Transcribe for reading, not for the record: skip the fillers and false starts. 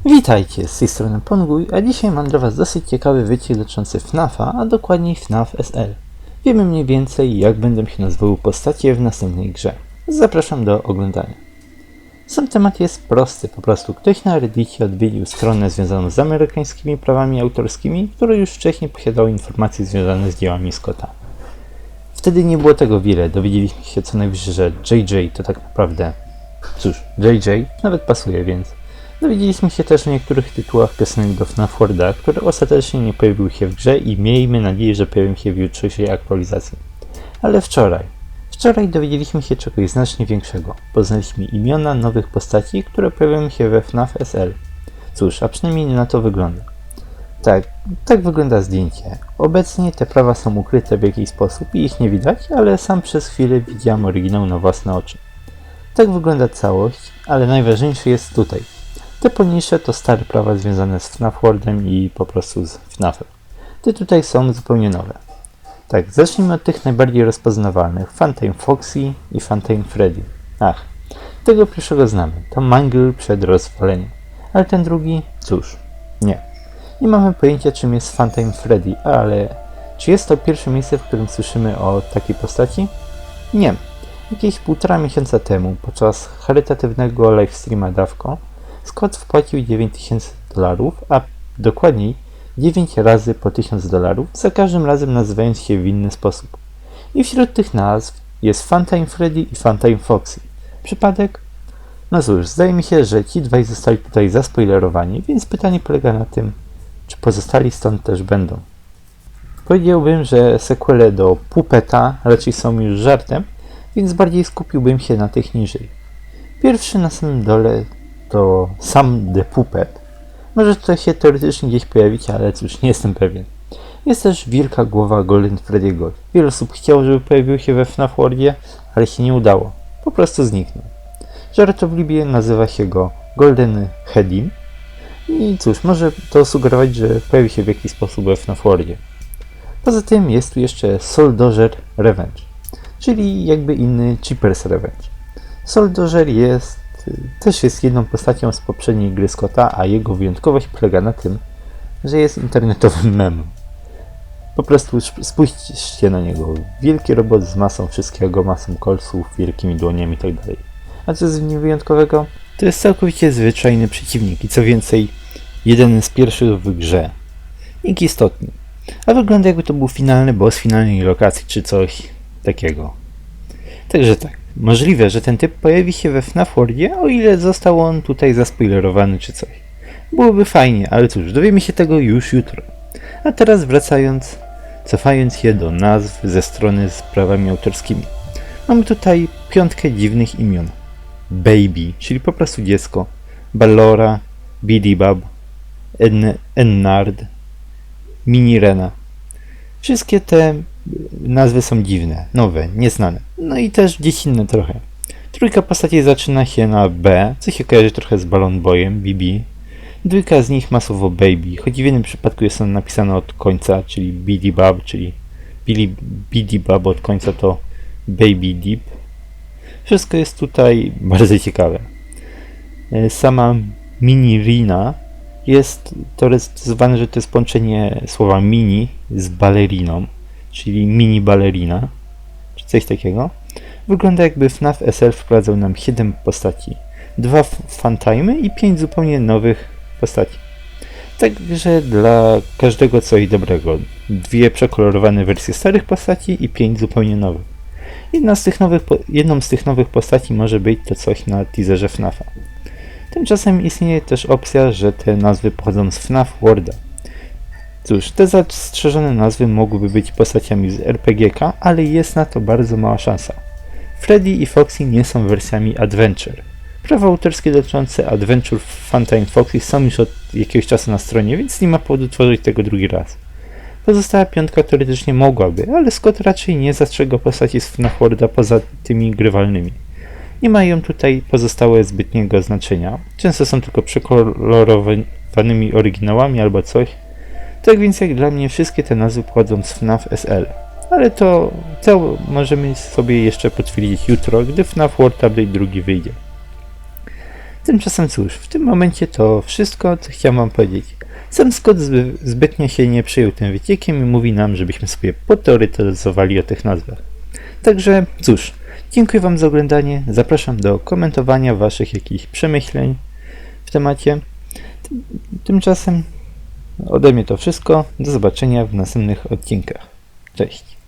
Witajcie, z tej strony Ponguj, a dzisiaj mam dla Was dosyć ciekawy wyciek dotyczący FNAF-a, a dokładniej FNAF SL. Wiemy mniej więcej, jak będą się nazywały postacie w następnej grze. Zapraszam do oglądania. Sam temat jest prosty, po prostu ktoś na Reddicie odwiedził stronę związaną z amerykańskimi prawami autorskimi, które już wcześniej posiadały informacje związane z dziełami Scotta. Wtedy nie było tego wiele, dowiedzieliśmy się co najwyżej, że JJ to tak naprawdę... Cóż, JJ nawet pasuje, więc... Dowiedzieliśmy się też o niektórych tytułach piosenek do FNAF Worlda, które ostatecznie nie pojawiły się w grze i miejmy nadzieję, że pojawią się w jutrzejszej aktualizacji. Ale wczoraj dowiedzieliśmy się czegoś znacznie większego. Poznaliśmy imiona nowych postaci, które pojawią się we FNAF SL. Cóż, a przynajmniej na to wygląda. Tak wygląda zdjęcie. Obecnie te prawa są ukryte w jakiś sposób i ich nie widać, ale sam przez chwilę widziałem oryginał na własne oczy. Tak wygląda całość, ale najważniejsze jest tutaj. Te poniższe to stare prawa związane z FNAF Worldem i po prostu z FNAFem. Te tutaj są zupełnie nowe. Tak, zacznijmy od tych najbardziej rozpoznawalnych. Funtime Foxy i Funtime Freddy. Tego pierwszego znamy. To Mangle przed rozwaleniem. Ale ten drugi? Cóż, nie. Nie mamy pojęcia, czym jest Funtime Freddy, ale czy jest to pierwsze miejsce, w którym słyszymy o takiej postaci? Nie. Jakieś 1,5 miesiąca temu, podczas charytatywnego livestreama Dawko, Scott wpłacił $9000, a dokładniej 9 razy po $1000, za każdym razem nazywając się w inny sposób. I wśród tych nazw jest Funtime Freddy i Funtime Foxy. Przypadek? No cóż, zdaje mi się, że ci dwaj zostali tutaj zaspoilerowani, więc pytanie polega na tym, czy pozostali stąd też będą. Powiedziałbym, że sequele do Puppeta raczej są już żartem, więc bardziej skupiłbym się na tych niżej. Pierwszy na samym dole to Sam the Puppet. Może tutaj się teoretycznie gdzieś pojawić, ale cóż, nie jestem pewien. Jest też wielka głowa Golden Freddy'ego. Wiele osób chciało, żeby pojawił się we FNAF Worldzie, ale się nie udało. Po prostu zniknął. Żartobliwie nazywa się go Golden Headin. I cóż, może to sugerować, że pojawi się w jakiś sposób we FNAF Worldzie. Poza tym jest tu jeszcze Soldozer Revenge, czyli jakby inny Cheapers Revenge. Soldozer też jest jedną postacią z poprzedniej gry Scotta, a jego wyjątkowość polega na tym, że jest internetowym memem. Po prostu spójrzcie na niego. Wielki robot z masą wszystkiego, masą kolców, wielkimi dłoniami itd. A co jest w nim wyjątkowego? To jest całkowicie zwyczajny przeciwnik i co więcej, jeden z pierwszych w grze. Nikt istotny. A wygląda jakby to był finalny boss finalnej lokacji czy coś takiego. Także tak. Możliwe, że ten typ pojawi się we FNAF Worldzie, o ile został on tutaj zaspoilerowany czy coś. Byłoby fajnie, ale cóż, dowiemy się tego już jutro. A teraz cofając się do nazw ze strony z prawami autorskimi. Mamy tutaj 5 dziwnych imion. Baby, czyli po prostu dziecko, Ballora, Bidybab, Ennard, Minirena. Wszystkie te nazwy są dziwne, nowe, nieznane. No i też dziecinne trochę. Trójka postaci zaczyna się na B, co się kojarzy trochę z Balloon Boyem, BB. Dwójka z nich masowo Baby, choć w jednym przypadku jest on napisane od końca, czyli Bidybab, czyli Bidybab od końca to Baby Deep. Wszystko jest tutaj bardzo ciekawe. Sama Minirina jest teoretyzowane, że to jest połączenie słowa mini z baleriną, czyli mini balerina, czy coś takiego. Wygląda jakby FNAF SL wprowadzał nam 7 postaci, 2 Funtime i 5 zupełnie nowych postaci. Także dla każdego coś dobrego. 2 przekolorowane wersje starych postaci i 5 zupełnie nowych. Jedną z tych nowych postaci może być to coś na teaserze FNAFa. Tymczasem istnieje też opcja, że te nazwy pochodzą z FNAF Worlda. Cóż, te zastrzeżone nazwy mogłyby być postaciami z RPGK, ale jest na to bardzo mała szansa. Freddy i Foxy nie są wersjami Adventure. Prawa autorskie dotyczące Adventure Funtime Foxy są już od jakiegoś czasu na stronie, więc nie ma powodu tworzyć tego drugi raz. Pozostała 5 teoretycznie mogłaby, ale Scott raczej nie zastrzega postaci z FNAF Worlda poza tymi grywalnymi. Nie mają tutaj pozostałe zbytniego znaczenia. Często są tylko przekolorowanymi oryginałami albo coś. Tak więc jak dla mnie wszystkie te nazwy pochodzą z FNAF SL. Ale to możemy sobie jeszcze potwierdzić jutro, gdy FNAF World Update 2 wyjdzie. Tymczasem cóż, w tym momencie to wszystko, co chciałem wam powiedzieć. Sam Scott zbytnio się nie przyjął tym wyciekiem i mówi nam, żebyśmy sobie poteoretyzowali o tych nazwach. Także cóż, dziękuję wam za oglądanie, zapraszam do komentowania waszych jakichś przemyśleń w temacie. Tymczasem ode mnie to wszystko, do zobaczenia w następnych odcinkach. Cześć!